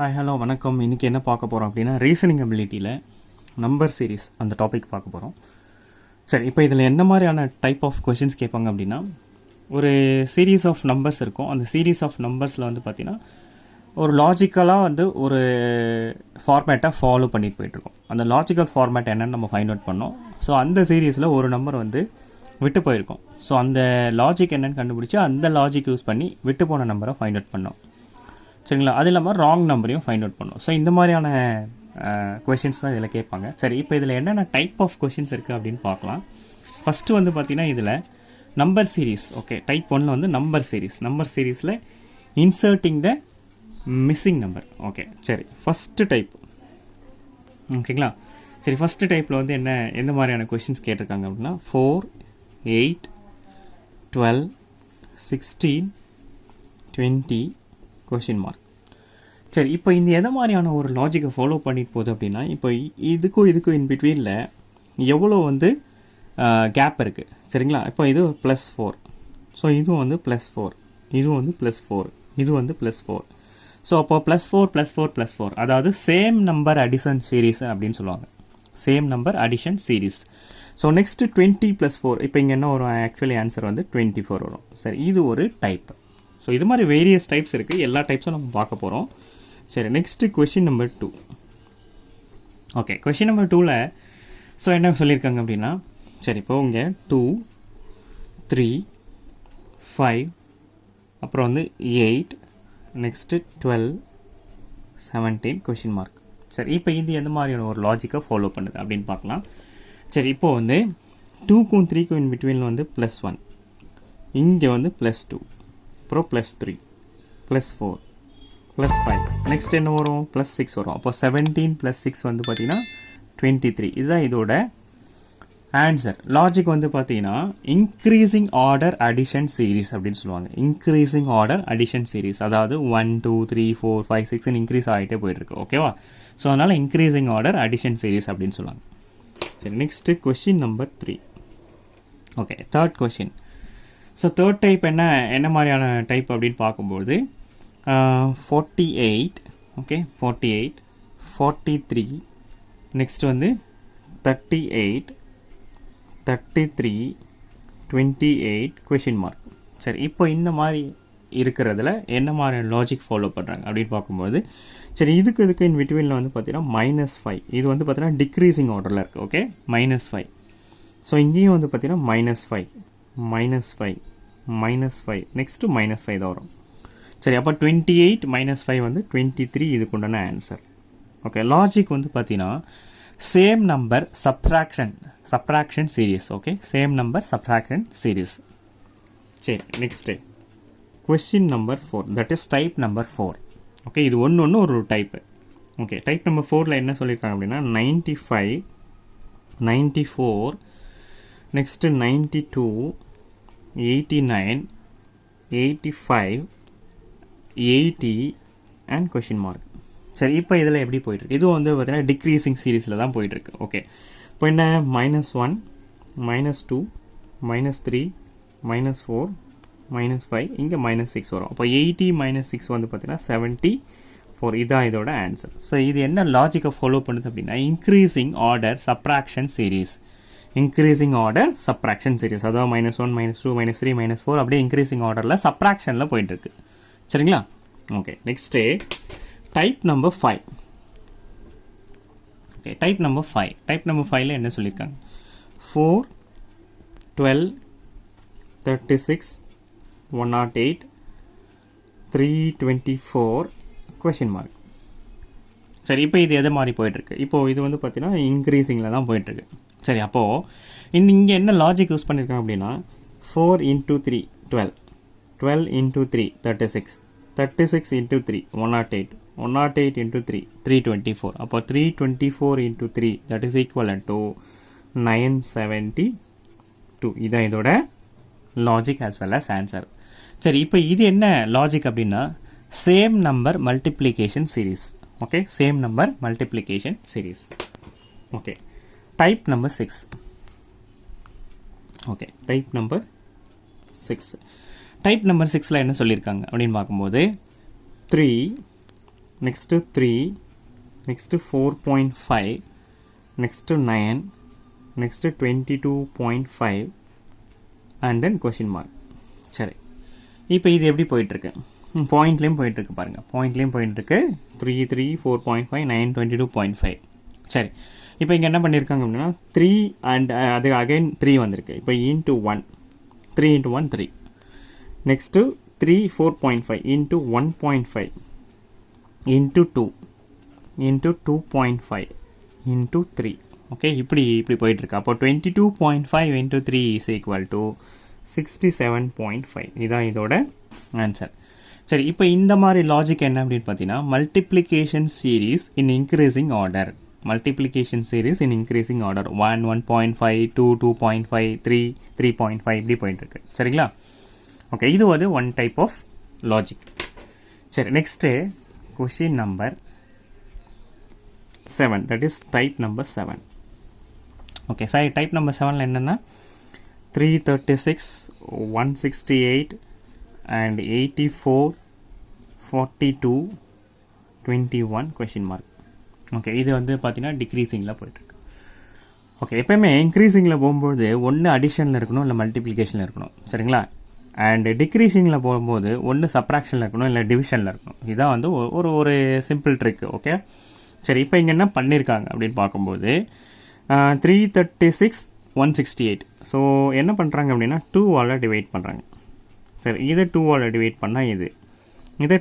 Hi hello வணக்கம். இன்றைக்கி என்ன பார்க்க போகிறோம் அப்படின்னா ரீசனிங் அபிலிட்டியில் நம்பர் சீரிஸ் அந்த டாபிக் பார்க்க போகிறோம். சரி, இப்போ இதில் என்ன மாதிரியான டைப் ஆஃப் கொஷின்ஸ் கேட்பாங்க அப்படின்னா, ஒரு சீரீஸ் ஆஃப் நம்பர்ஸ் இருக்கும். அந்த சீரீஸ் ஆஃப் நம்பர்ஸில் வந்து பார்த்திங்கன்னா ஒரு லாஜிக்கலாக வந்து ஒரு ஃபார்மேட்டை ஃபாலோ பண்ணிட்டு போயிட்டுருக்கோம். அந்த லாஜிக்கல் ஃபார்மேட் என்னென்னு நம்ம ஃபைண்ட் அவுட் பண்ணோம். ஸோ அந்த சீரீஸில் ஒரு நம்பர் வந்து விட்டு போயிருக்கோம். ஸோ அந்த லாஜிக் என்னென்னு கண்டுபிடிச்சி அந்த லாஜிக் யூஸ் பண்ணி விட்டு போன நம்பரை ஃபைண்ட் அவுட் பண்ணோம். சரிங்களா? அது இல்லாமல் ராங் நம்பரையும் ஃபைண்ட் அவுட் பண்ணும். ஸோ இந்த மாதிரியான கொஷின்ஸ் தான் இதில் கேட்பாங்க. சரி, இப்போ இதில் என்னென்ன டைப் ஆஃப் கொஷின்ஸ் இருக்குது அப்படின்னு பார்க்கலாம். ஃபஸ்ட்டு வந்து பார்த்திங்கன்னா இதில் நம்பர் சீரீஸ். ஓகே, டைப் 1 வந்து நம்பர் சீரீஸில் இன்சர்ட்டிங் த மிஸ்ஸிங் நம்பர். ஓகே, சரி, ஃபஸ்ட்டு டைப். ஓகேங்களா? சரி, ஃபஸ்ட்டு டைப்பில் வந்து எந்த மாதிரியான கொஷின்ஸ் கேட்டிருக்காங்க அப்படின்னா 4, 8, 12, 16, 20 கொஷின் மார்க். சரி, இப்போ இந்த எந்த மாதிரியான ஒரு லாஜிக்கை ஃபாலோ பண்ணிட்டு போகுது அப்படின்னா, இப்போ இதுக்கும் இன் பிட்வீனில் எவ்வளோ வந்து கேப் இருக்குது. சரிங்களா? இப்போ இது +4, ஸோ இதுவும் வந்து +4, இதுவும் வந்து +4, இது வந்து +4. ஸோ அப்போ +4 +4 +4, அதாவது சேம் நம்பர் அடிஷன் சீரீஸ் அப்படின்னு சொல்லுவாங்க. Same number addition series. So next 20 + 4, இப்போ இங்கே என்ன வரும்? ஆக்சுவலி ஆன்சர் வந்து 24 வரும். சரி, இது ஒரு டைப். ஸோ இது மாதிரி வேரியஸ் டைப்ஸ் இருக்குது. எல்லா டைப்ஸும் நம்ம பார்க்க போகிறோம். சரி, next question number 2. Okay, question number 2ல் ஸோ என்ன சொல்லியிருக்காங்க அப்படின்னா, சரி, இப்போ இங்கே 2, 3, 5, அப்புறம் வந்து 8, நெக்ஸ்ட்டு 12, 17 கொஷின் மார்க். சரி, இப்போ இது எந்த மாதிரியான ஒரு லாஜிக்கை ஃபாலோ பண்ணுது அப்படின்னு பார்க்கலாம். சரி, இப்போது வந்து 2க்கும் 3க்கும் இன் பிட்வீனில் வந்து +1, இங்கே வந்து +2, அப்புறம் +3, +4, +5, நெக்ஸ்ட் என்ன வரும்? +6 வரும். அப்போ 17 + 6 வந்து பார்த்தீங்கன்னா 23. இதுதான் இதோட ஆன்சர். லாஜிக் வந்து பார்த்தீங்கன்னா இன்க்ரீசிங் ஆர்டர் அடிஷன் சீரீஸ் அப்படின்னு சொல்லுவாங்க. இன்க்ரீசிங் ஆர்டர் அடிஷன் சீரீஸ், அதாவது 1, 2, 3, 4, 5, 6 இன்க்ரீஸ் ஆகிட்டே போயிட்டுருக்கு. ஓகேவா? ஸோ அதனால் இன்க்ரீசிங் ஆர்டர் அடிஷன் சீரீஸ் அப்படின்னு சொல்லுவாங்க. சரி, next question number 3. Okay, third question. So third type என்ன மாதிரியான டைப் அப்படின்னு பார்க்கும்போது 48, ஓகே, 48, 43, நெக்ஸ்ட் வந்து 38, 33, 28 கொஷின் மார்க். சரி, இப்போ இந்த மாதிரி இருக்கிறதுல என்ன மாதிரியான லாஜிக் ஃபாலோ பண்ணுறாங்க அப்படின்னு பார்க்கும்போது, சரி, இதுக்கு இன் பிட்வீனில் வந்து பார்த்தீங்கன்னா -5, இது வந்து பார்த்தீங்கன்னா டிக்ரீசிங் ஆர்டரில் இருக்குது. ஓகே, -5. ஸோ இங்கேயும் வந்து பார்த்தீங்கன்னா -5, -5, -5, நெக்ஸ்ட்டு -5 தான் வரும். சரி, அப்போ 28 -5 வந்து 23, இதுக்கு உண்டான ஆன்சர். ஓகே, லாஜிக் வந்து பார்த்தீங்கன்னா same number subtraction series. Okay, same number subtraction series. சரி, next question number 4, that is type number 4. Okay, இது ஒன்று ஒரு டைப்பு. ஓகே, டைப் நம்பர் 4ல் என்ன சொல்லியிருக்காங்க அப்படின்னா 95, 94, நெக்ஸ்ட்டு 92, 89, 85, 80 அண்ட் கொஷின் மார்க். சரி, இப்போ இதில் எப்படி போயிட்டுருக்கு? இதுவும் வந்து பார்த்தீங்கன்னா டிக்ரீசிங் சீரீஸில் தான் போயிட்டுருக்கு. ஓகே, இப்போ என்ன -1, -2, -3, -4, -5, இங்கே -6 வரும். அப்போ 80 - 6 வந்து பார்த்தீங்கன்னா 74. இதான் இதோட ஆன்சர். ஸோ இது என்ன லாஜிக்கை ஃபாலோ பண்ணுது அப்படின்னா increasing order subtraction series. Increasing order subtraction series, அதாவது -1, -2, -3, -4 அப்படியே இன்க்ரீசிங் ஆர்டரில் சப்ராக்ஷனில் போயிட்டுருக்கு. சரிங்களா? Okay, next type number 5. Okay, type number 5ல் என்ன சொல்லியிருக்காங்க? 4, 12, 36, 108, 324 கொஷின் மார்க். சரி, இப்போ இது எது மாதிரி போயிட்டுருக்கு? இப்போது இது வந்து பார்த்தீங்கன்னா இன்க்ரீசிங்கில் தான் போயிட்டுருக்கு. சரி, அப்போது இங்கே என்ன லாஜிக் யூஸ் பண்ணியிருக்காங்க அப்படின்னா 4 × 3 12, 12 × 3 36, 36 × 3 108, 108 × 3 324. அப்போ 324 × 3 தட் இஸ் ஈக்குவலன்ட் டு 972. இதான் இதோட logic as well as answer. சரி, இப்போ இது என்ன லாஜிக் அப்படின்னா same number multiplication series. Okay, same number multiplication series. Okay, type number 6. Okay, type number 6. Type number 6ல் என்ன சொல்லியிருக்காங்க அப்படின்னு பார்க்கும்போது 3, next 3, next 4.5, next 9, next 22.5 and then question mark. சரி, இப்போ இது எப்படி போயிட்டுருக்கு? பாயிண்ட்லேயும் போயிட்டுருக்கு பாருங்கள், பாயிண்ட்லேயும் போயிட்டுருக்கு. 3, 3, 4.5, 9, 22.5. சரி, இப்போ இங்கே என்ன பண்ணியிருக்காங்க அப்படின்னா 3 அண்ட் அது அகைன் 3 வந்திருக்கு. இப்போ into 1, 3 into 1 3, next 3 4.5 into 1.5 into 2 into 2.5 into 3. Okay, இப்படி போயிட்டுருக்கு. அப்போ 22.5 into 3 is equal to 67.5. இதான் இதோட ஆன்சர். சரி, இப்போ இந்த மாதிரி லாஜிக் என்ன அப்படின்னு பார்த்தீங்கன்னா multiplication series in increasing order. Multiplication series in increasing order 1, 1.5, 2, 2.5, 3, 3.5 இப்படி போயிட்டுருக்கு. சரிங்களா? ஓகே, இது ஒரு ஒன் டைப் ஆஃப் லாஜிக். சரி, next question number 7, that is type number 7. Okay, sir type number 7ல் என்னென்னா 336, 168 and 84, 42, 21 question mark. ஓகே, இது வந்து பார்த்தீங்கன்னா டிக்ரீசிங்கில் போயிட்டுருக்கு. ஓகே, எப்போயுமே இன்க்ரீசிங்கில் போகும்போது ஒன்று அடிஷனில் இருக்கணும், இல்லை மல்டிப்ளிகேஷனில் இருக்கணும். சரிங்களா? அண்ட் டிக்ரீசிங்கில் போகும்போது ஒன்று சப்ராக்ஷனில் இருக்கணும், இல்லை டிவிஷனில் இருக்கணும். இதுதான் வந்து ஒரு சிம்பிள் ட்ரிக். ஓகே, சரி, இப்போ இங்கே என்ன பண்ணியிருக்காங்க அப்படின்னு பார்க்கும்போது 336, 168. ஸோ என்ன பண்ணுறாங்க அப்படின்னா 2ஆல் டிவைட் பண்ணுறாங்க. சரி, இதை 2ஆல் டிவைட் பண்ணால் இதை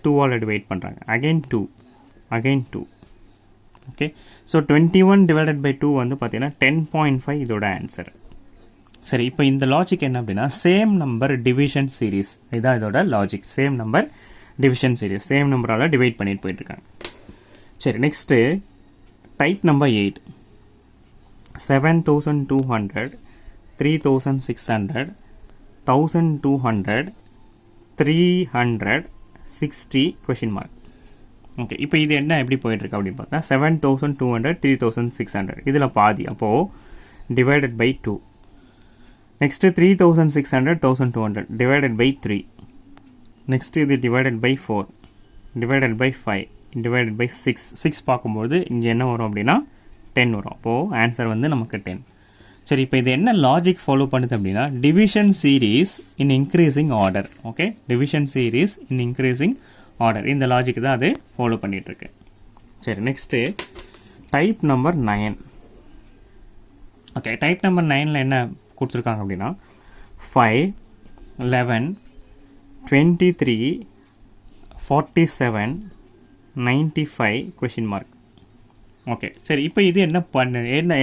2ஆல் டிவைட் பண்ணுறாங்க. Again 2, again 2. Okay, so 21 divided by 2 வந்து பார்த்தீங்கன்னா 10.5 இதோட ஆன்சர். சரி, இப்போ இந்த லாஜிக் என்ன அப்படின்னா சேம் நம்பர் டிவிஷன் சீரீஸ். இதான் இதோட logic. Same number division series, same நம்பரால் டிவைட் பண்ணிட்டு போயிட்டுருக்காங்க. சரி, next type number 8. 7200, 3600, 1200, 360 question mark. Okay, இப்போ இது என்ன எப்படி போயிட்டுருக்கு அப்படின்னு பார்த்தா 7200, 3600 இதில் பாதி, அப்போது divided by 2. Next 3600, 1200 divided by 3. Next இது divided by 4, divided by 5, divided by 6. 6 பார்க்கும்போது இங்கே என்ன வரும் அப்படின்னா 10 வரும். அப்போது ஆன்சர் வந்து நமக்கு 10. சரி, இப்போ இது என்ன லாஜிக் ஃபாலோ பண்ணுது அப்படின்னா division series in increasing order. Okay, division series in increasing order, இந்த லாஜிக் தான் அது ஃபாலோ பண்ணிகிட்ருக்கு. சரி, next type number 9. Okay, type number 9ல் என்ன கொடுத்துருக்காங்க அப்படின்னா 5, 11, 23, 47, 95 கொஷின் மார்க். ஓகே, சரி, இப்போ இது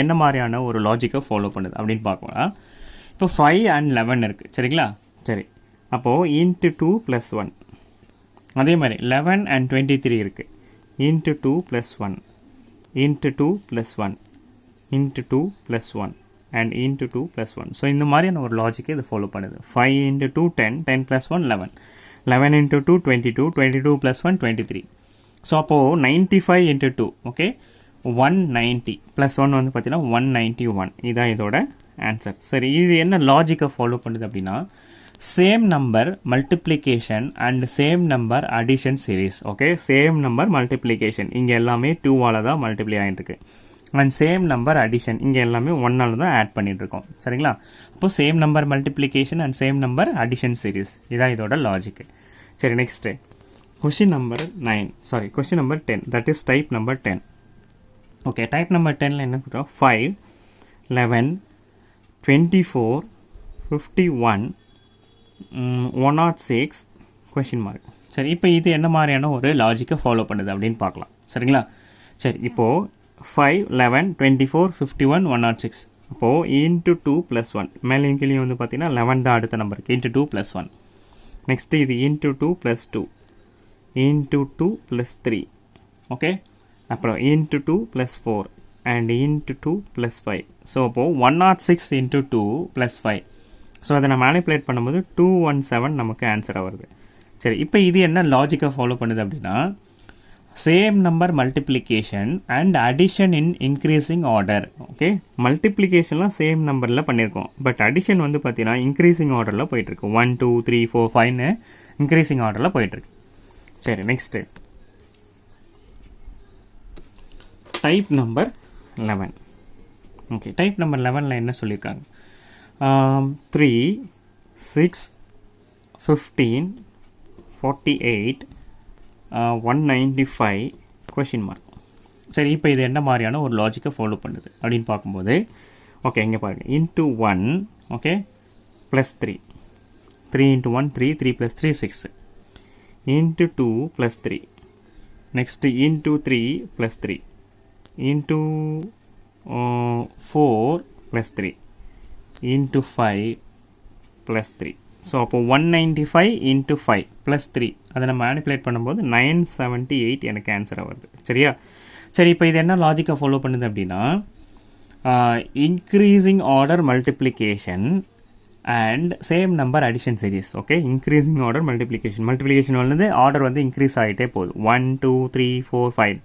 என்ன மாதிரியான ஒரு லாஜிக்கை ஃபாலோ பண்ணுது அப்படின்னு பார்க்கலாம். இப்போ 5 and 11 இருக்குது. சரிங்களா? சரி, அப்போது இன்ட்டு 2 + 1. அதே மாதிரி 11 and 23 இருக்குது. Into 2 + 1, into 2 + 1, into 2 + 1 and into 2 + 1. So இந்த மாதிரியான ஒரு லாஜிக்கை இது ஃபாலோ பண்ணுது. 5 into 2 10, 10 + 1 11, 11 into 2 22, 22 + 1 23. ஸோ அப்போது 95 into 2, ஓகே, 190 + 1 வந்து பார்த்தீங்கன்னா 191. இதான் இதோட ஆன்சர். சரி, இது என்ன லாஜிக்கை ஃபாலோ பண்ணுது அப்படின்னா same number multiplication and same number addition series. Okay, same number multiplication இங்கே எல்லாமே 2ஆல் தான் மல்டிப்ளை ஆகிட்டுருக்கு. அண்ட் சேம் நம்பர் அடிஷன் இங்கே எல்லாமே 1ஆல் தான் ஆட் பண்ணிகிட்ருக்கோம். சரிங்களா? அப்போது same number multiplication and same number addition series, இதான் இதோட லாஜிக்கு. சரி, next question number 10, that is type number 10. Okay, type number 10ல் என்ன கொடுத்தோம் 5, 11, 24, 51, 106 கொஷின் மார்க். சரி, இப்போ இது என்ன மாதிரியான ஒரு லாஜிக்கை ஃபாலோ பண்ணுது அப்படின்னு பார்க்கலாம். சரிங்களா? சரி, இப்போது 5, 11, 24, 51, 106. அப்போது இன்ட்டு 2 + 1. மேலே கீழே வந்து பார்த்தீங்கன்னா 11 தான் அடுத்த நம்பருக்கு. இன்ட்டு 2 + 1. நெக்ஸ்ட்டு இது இன்ட்டு 2 + 2, இன்ட்டு 2 + 3. ஓகே, அப்புறம் இன்ட்டு 2 + 4 அண்ட் இன்ட்டு 2 + 5. ஸோ அப்போது 106 இன்ட்டு 2 + 5. ஸோ அதை நம்ம மேனிப்புலேட் பண்ணும்போது 217 நமக்கு ஆன்சராக வருது. சரி, இப்போ இது என்ன லாஜிக்கை ஃபாலோ பண்ணுது அப்படின்னா same number multiplication and addition in increasing order. Okay, மல்டிப்ளிகேஷன்லாம் சேம் நம்பரில் பண்ணியிருக்கோம், பட் அடிஷன் வந்து பார்த்தீங்கன்னா இன்க்ரீசிங் ஆர்டரில் போயிட்டுருக்கு. 1 2 3 4 5ன்னு இன்க்ரீசிங் ஆர்டரில் போயிட்டுருக்கு. சரி, next type number 11. Okay, type number 11ல் என்ன சொல்லியிருக்காங்க? 3, 6, 15, 48, 195 கொஷின் மார்க். சரி, இப்போ இது என்ன மாதிரியான ஒரு லாஜிக்கை ஃபாலோ பண்ணுது அப்படின்னு பார்க்கும்போது, ஓகே இங்கே பாருங்கள், into 1, okay plus 3, 3 into 1 3, 3 plus 3 6, into 2 plus 3, next into 3 plus 3, into 4 plus 3, into 5 plus 3. So அப்போ 195 into 5 plus 3 அதை நம்ம மேனிப்புலேட் பண்ணும்போது 978 எனக்கு ஆன்சராக வருது. சரியா? சரி, இப்போ இது என்ன லாஜிக்கை ஃபாலோ பண்ணுது அப்படின்னா, increasing order multiplication and same number addition series. Okay, increasing order multiplication வந்து ஆர்டர் வந்து இன்க்ரீஸ் ஆகிட்டே போகுது, 1 2 3 4 5.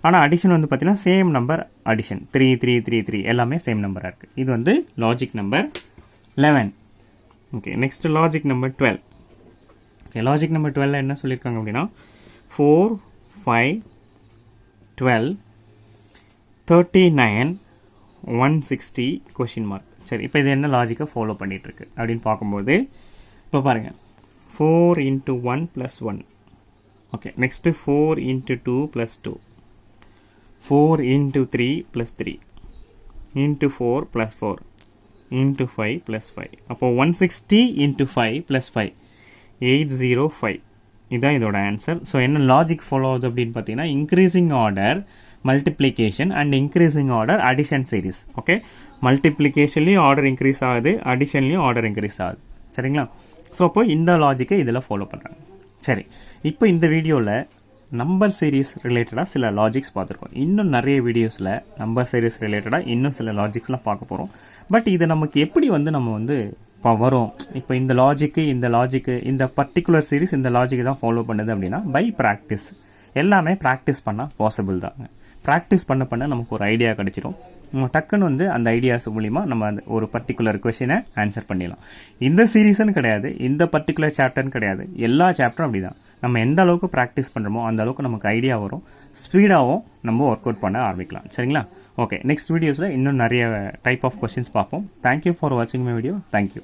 ஆனால் அடிஷன் வந்து பார்த்தீங்கன்னா சேம் நம்பர் அடிஷன் 3 3 3 3 எல்லாமே சேம் நம்பராக இருக்குது. இது வந்து logic number 11. Okay, next logic number 12. Okay, logic number 12 என்ன சொல்லியிருக்காங்க அப்படின்னா, 4 5 12 39 160 கொஷின் மார்க். சரி, இப்போ இது என்ன லாஜிக்கை ஃபாலோ பண்ணிகிட்ருக்கு அப்படின்னு பார்க்கும்போது, இப்போ பாருங்கள், 4 into 1 plus 1. Okay, next 4 into 2 plus 2, 4 into 3 plus 3, into 4 plus 4, into 5 plus 5. அப்போது 160 into 5 plus 5, 805. இதுதான் இதோட ஆன்சர். ஸோ என்ன லாஜிக் ஃபாலோ ஆகுது அப்படின்னு பார்த்தீங்கன்னா, increasing order multiplication and increasing order addition series. Okay, மல்டிப்ளிகேஷன்லேயும் ஆர்டர் இன்க்ரீஸ் ஆகுது, அடிஷன்லேயும் ஆர்டர் இன்க்ரீஸ் ஆகுது. சரிங்களா? ஸோ அப்போ இந்த லாஜிக்கை இதில் ஃபாலோ பண்ணுறாங்க. சரி, இப்போ இந்த வீடியோவில் நம்பர் சீரிஸ் ரிலேட்டடாக சில லாஜிக்ஸ் பார்த்துருக்கோம். இன்னும் நிறைய வீடியோஸில் நம்பர் சீரிஸ் ரிலேட்டடாக இன்னும் சில லாஜிக்ஸ்லாம் பார்க்க போகிறோம். பட் இது நமக்கு எப்படி வந்து நம்ம வந்து இப்போ வரும், இப்போ இந்த லாஜிக்கு இந்த பர்டிகுலர் சீரிஸ் இந்த லாஜிக்கை தான் ஃபாலோ பண்ணுது அப்படின்னா, பை ப்ராக்டிஸ். எல்லாமே ப்ராக்டிஸ் பண்ணால் பாசிபிள் தாங்க. ப்ராக்டிஸ் பண்ண நமக்கு ஒரு ஐடியா கிடச்சிரும். நம்ம டக்குன்னு வந்து அந்த ஐடியாஸ் மூலிமா நம்ம அந்த ஒரு பர்டிகுலர் கொஷினை ஆன்சர் பண்ணிடலாம். இந்த சீரீஸ்ன்னு கிடையாது, இந்த பர்டிகுலர் சாப்டர்னு கிடையாது, எல்லா சாப்டரும் அப்படி தான். நம்ம எந்த அளவுக்கு ப்ராக்டிஸ் பண்ணுறோமோ அந்த அளவுக்கு நமக்கு ஐடியா வரும், ஸ்பீடாகவும் நம்ம ஒர்க் அவுட் பண்ண ஆரம்பிக்கலாம். சரிங்களா? ஓகே, நெக்ஸ்ட் வீடியோஸில் இன்னும் நிறைய டைப் ஆஃப் கொஷின்ஸ் பார்ப்போம். தேங்க்யூ ஃபார் வாட்சிங் மை வீடியோ. தேங்க்யூ.